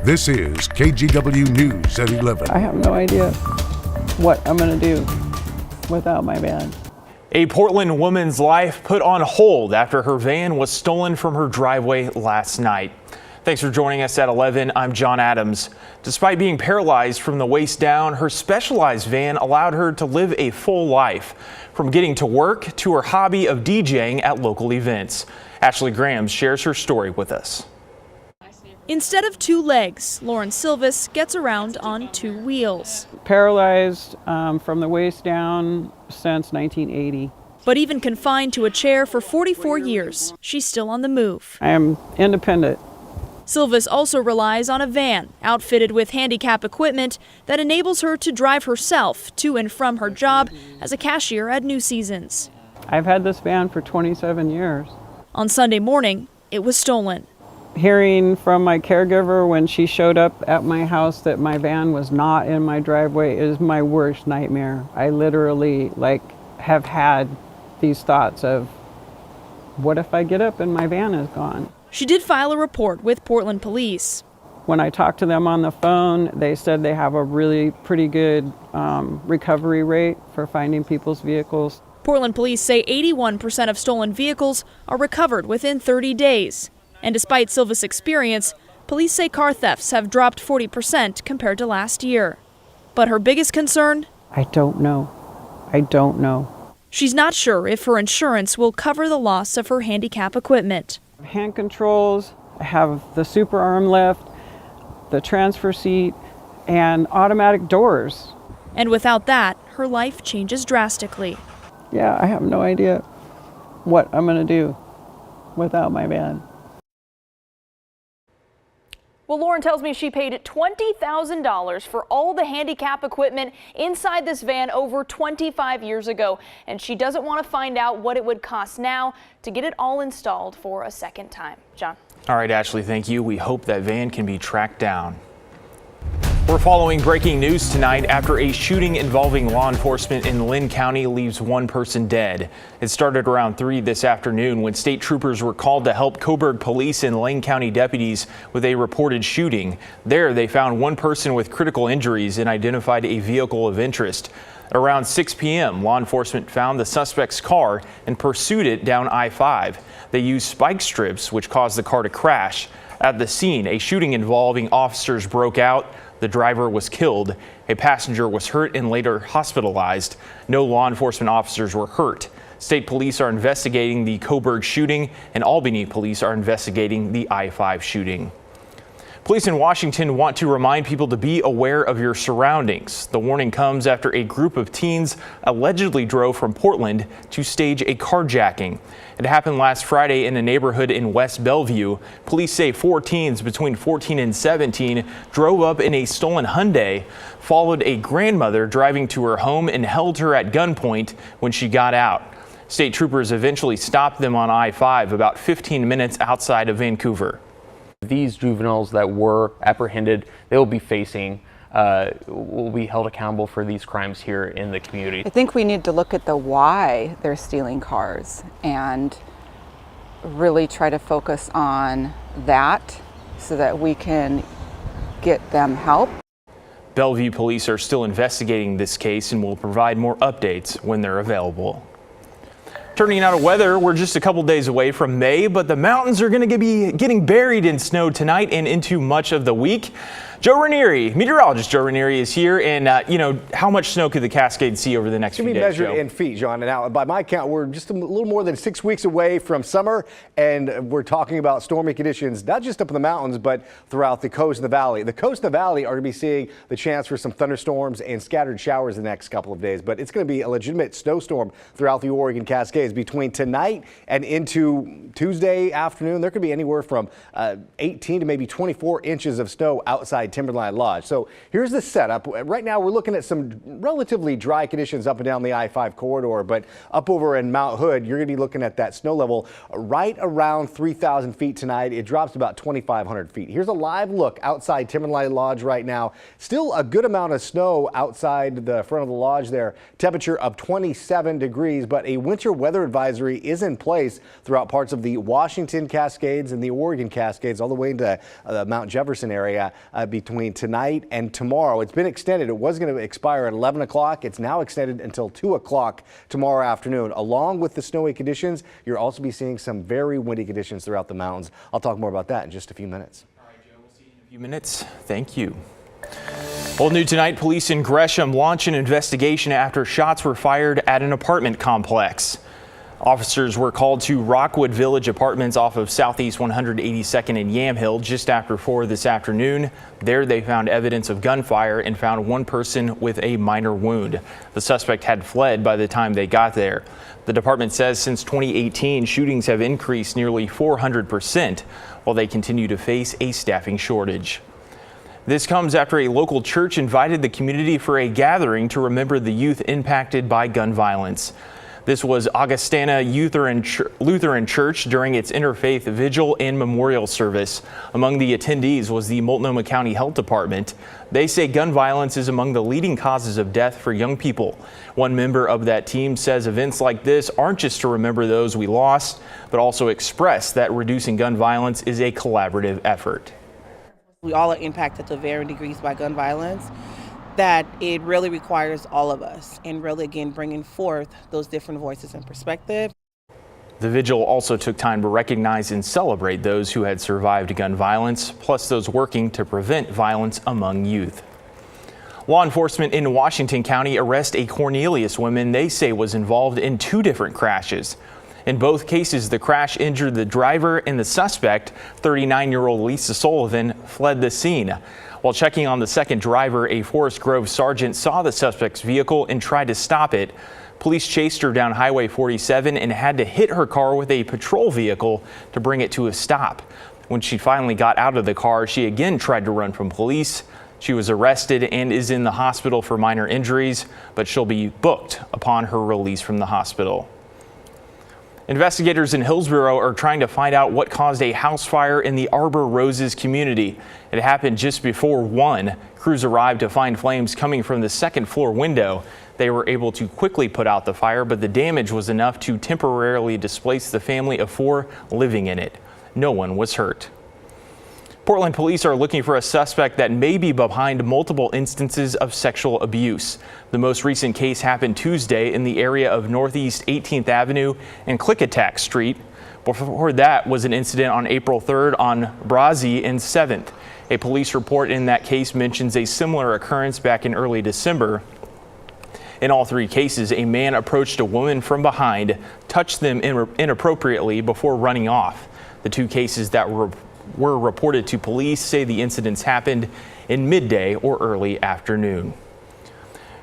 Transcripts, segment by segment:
This is KGW News at 11. I have no idea what I'm going to do without my van. A Portland woman's life put on hold after her van was stolen from her driveway last night. Thanks for joining us at 11. I'm John Adams. Despite being paralyzed from the waist down, her specialized van allowed her to live a full life, from getting to work to her hobby of DJing at local events. Ashley Graham shares her story with us. Instead of two legs, Lauren Silvis gets around on two wheels. Paralyzed from the waist down since 1980. But even confined to a chair for 44 years, she's still on the move. I am independent. Silvis also relies on a van outfitted with handicap equipment that enables her to drive herself to and from her job as a cashier at New Seasons. I've had this van for 27 years. On Sunday morning, it was stolen. Hearing from my caregiver when she showed up at my house that my van was not in my driveway is my worst nightmare. I literally have had these thoughts of, what if I get up and my van is gone? She did file a report with Portland police. When I talked to them on the phone, they said they have a really pretty good recovery rate for finding people's vehicles. Portland police say 81% of stolen vehicles are recovered within 30 days. And despite Silvis' experience, police say car thefts have dropped 40% compared to last year. But her biggest concern? I don't know. I don't know. She's not sure if her insurance will cover the loss of her handicap equipment. Hand controls, I have the super arm lift, the transfer seat, and automatic doors. And without that, her life changes drastically. Yeah, I have no idea what I'm going to do without my van. Well, Lauren tells me she paid $20,000 for all the handicap equipment inside this van over 25 years ago, and she doesn't want to find out what it would cost now to get it all installed for a second time. John. All right, Ashley, thank you. We hope that van can be tracked down. We're following breaking news tonight after a shooting involving law enforcement in Lynn County leaves one person dead. It started around 3 this afternoon when state troopers were called to help Coburg police and Lane County deputies with a reported shooting. There, they found one person with critical injuries and identified a vehicle of interest. At around 6 p.m., law enforcement found the suspect's car and pursued it down I-5. They used spike strips, which caused the car to crash. At the scene, a shooting involving officers broke out. The driver was killed. A passenger was hurt and later hospitalized. No law enforcement officers were hurt. State police are investigating the Coburg shooting, and Albany police are investigating the I-5 shooting. Police in Washington want to remind people to be aware of your surroundings. The warning comes after a group of teens allegedly drove from Portland to stage a carjacking. It happened last Friday in a neighborhood in West Bellevue. Police say 4 teens between 14 and 17 drove up in a stolen Hyundai, followed a grandmother driving to her home and held her at gunpoint when she got out. State troopers eventually stopped them on I-5 about 15 minutes outside of Vancouver. These juveniles that were apprehended, they will be facing, will be held accountable for these crimes here in the community. I think we need to look at the why they're stealing cars and really try to focus on that so that we can get them help. Bellevue police are still investigating this case and will provide more updates when they're available. Turning out of weather, we're just a couple days away from May, but the mountains are going to be getting buried in snow tonight and into much of the week. Meteorologist Joe Ranieri is here, and how much snow could the Cascades see over the next few days? It's going to be measured in feet, John. And now, by my count, we're just a little more than 6 weeks away from summer, and we're talking about stormy conditions, not just up in the mountains, but throughout the coast and the valley. The coast and the valley are going to be seeing the chance for some thunderstorms and scattered showers the next couple of days, but it's going to be a legitimate snowstorm throughout the Oregon Cascades. Between tonight and into Tuesday afternoon, there could be anywhere from 18 to maybe 24 inches of snow outside Timberline Lodge. So here's the setup. Right now we're looking at some relatively dry conditions up and down the I-5 corridor, but up over in Mount Hood, you're going to be looking at that snow level right around 3,000 feet tonight. It drops about 2,500 feet. Here's a live look outside Timberline Lodge right now. Still a good amount of snow outside the front of the lodge there. Temperature of 27 degrees, but a winter weather advisory is in place throughout parts of the Washington Cascades and the Oregon Cascades, all the way into the Mount Jefferson area between tonight and tomorrow. It's been extended. It was going to expire at 11 o'clock. It's now extended until 2 o'clock tomorrow afternoon. Along with the snowy conditions, you'll also be seeing some very windy conditions throughout the mountains. I'll talk more about that in just a few minutes. All right, Joe, we'll see you in a few minutes. Thank you. Old new tonight, police in Gresham launch an investigation after shots were fired at an apartment complex. Officers were called to Rockwood Village Apartments off of Southeast 182nd and Yamhill just after 4 this afternoon. There they found evidence of gunfire and found one person with a minor wound. The suspect had fled by the time they got there. The department says since 2018, shootings have increased nearly 400%, while they continue to face a staffing shortage. This comes after a local church invited the community for a gathering to remember the youth impacted by gun violence. This was Augustana Lutheran Church during its interfaith vigil and memorial service. Among the attendees was the Multnomah County Health Department. They say gun violence is among the leading causes of death for young people. One member of that team says events like this aren't just to remember those we lost, but also express that reducing gun violence is a collaborative effort. We all are impacted to varying degrees by gun violence, that it really requires all of us, and really, again, bringing forth those different voices and perspectives. The vigil also took time to recognize and celebrate those who had survived gun violence, plus those working to prevent violence among youth. Law enforcement in Washington County arrest a Cornelius woman they say was involved in 2 different crashes. In both cases, the crash injured the driver, and the suspect, 39-year-old Lisa Sullivan, fled the scene. While checking on the second driver, a Forest Grove sergeant saw the suspect's vehicle and tried to stop it. Police chased her down Highway 47 and had to hit her car with a patrol vehicle to bring it to a stop. When she finally got out of the car, she again tried to run from police. She was arrested and is in the hospital for minor injuries, but she'll be booked upon her release from the hospital. Investigators in Hillsborough are trying to find out what caused a house fire in the Arbor Roses community. It happened just before 1. Crews arrived to find flames coming from the second floor window. They were able to quickly put out the fire, but the damage was enough to temporarily displace the family of 4 living in it. No one was hurt. Portland police are looking for a suspect that may be behind multiple instances of sexual abuse. The most recent case happened Tuesday in the area of Northeast 18th Avenue and Klickitat Street. Before that was an incident on April 3rd on Brazzi and 7th. A police report in that case mentions a similar occurrence back in early December. In all 3 cases, a man approached a woman from behind, touched them inappropriately before running off. The 2 cases that were reported to police say the incidents happened in midday or early afternoon.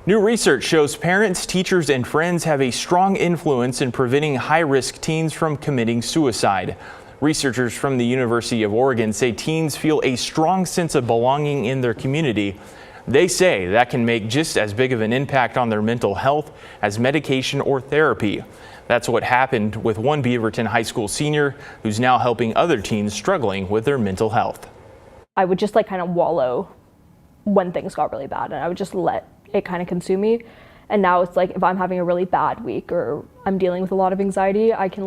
New research shows parents, teachers, and friends have a strong influence in preventing high-risk teens from committing suicide. Researchers from the University of Oregon say teens feel a strong sense of belonging in their community. They say that can make just as big of an impact on their mental health as medication or therapy. That's what happened with one Beaverton High School senior who's now helping other teens struggling with their mental health. I would just kind of wallow when things got really bad, and I would just let it kind of consume me. And now it's like if I'm having a really bad week or I'm dealing with a lot of anxiety, I can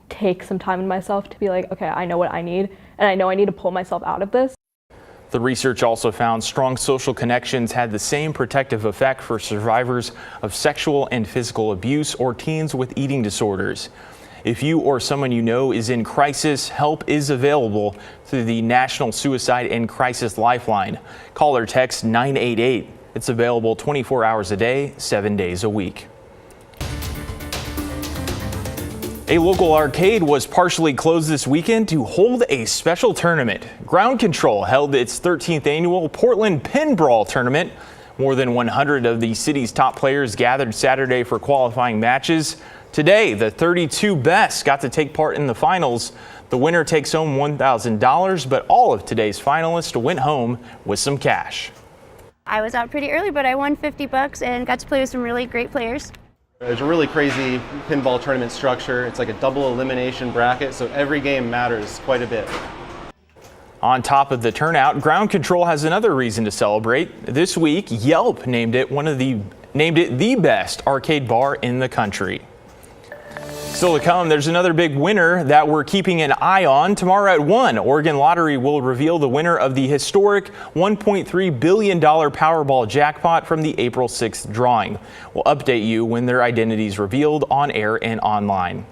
take some time in myself to be like, okay, I know what I need, and I know I need to pull myself out of this. The research also found strong social connections had the same protective effect for survivors of sexual and physical abuse or teens with eating disorders. If you or someone you know is in crisis, help is available through the National Suicide and Crisis Lifeline. Call or text 988. It's available 24 hours a day, 7 days a week. A local arcade was partially closed this weekend to hold a special tournament. Ground Control held its 13th annual Portland Pin Brawl tournament. More than 100 of the city's top players gathered Saturday for qualifying matches. Today, the 32 best got to take part in the finals. The winner takes home $1,000, but all of today's finalists went home with some cash. I was out pretty early, but I won $50 and got to play with some really great players. There's a really crazy pinball tournament structure. It's like a double elimination bracket, so every game matters quite a bit. On top of the turnout, Ground Control has another reason to celebrate. This week, Yelp named it the best arcade bar in the country. Still to come, there's another big winner that we're keeping an eye on. Tomorrow at 1, Oregon Lottery will reveal the winner of the historic $1.3 billion Powerball jackpot from the April 6th drawing. We'll update you when their identity is revealed on air and online.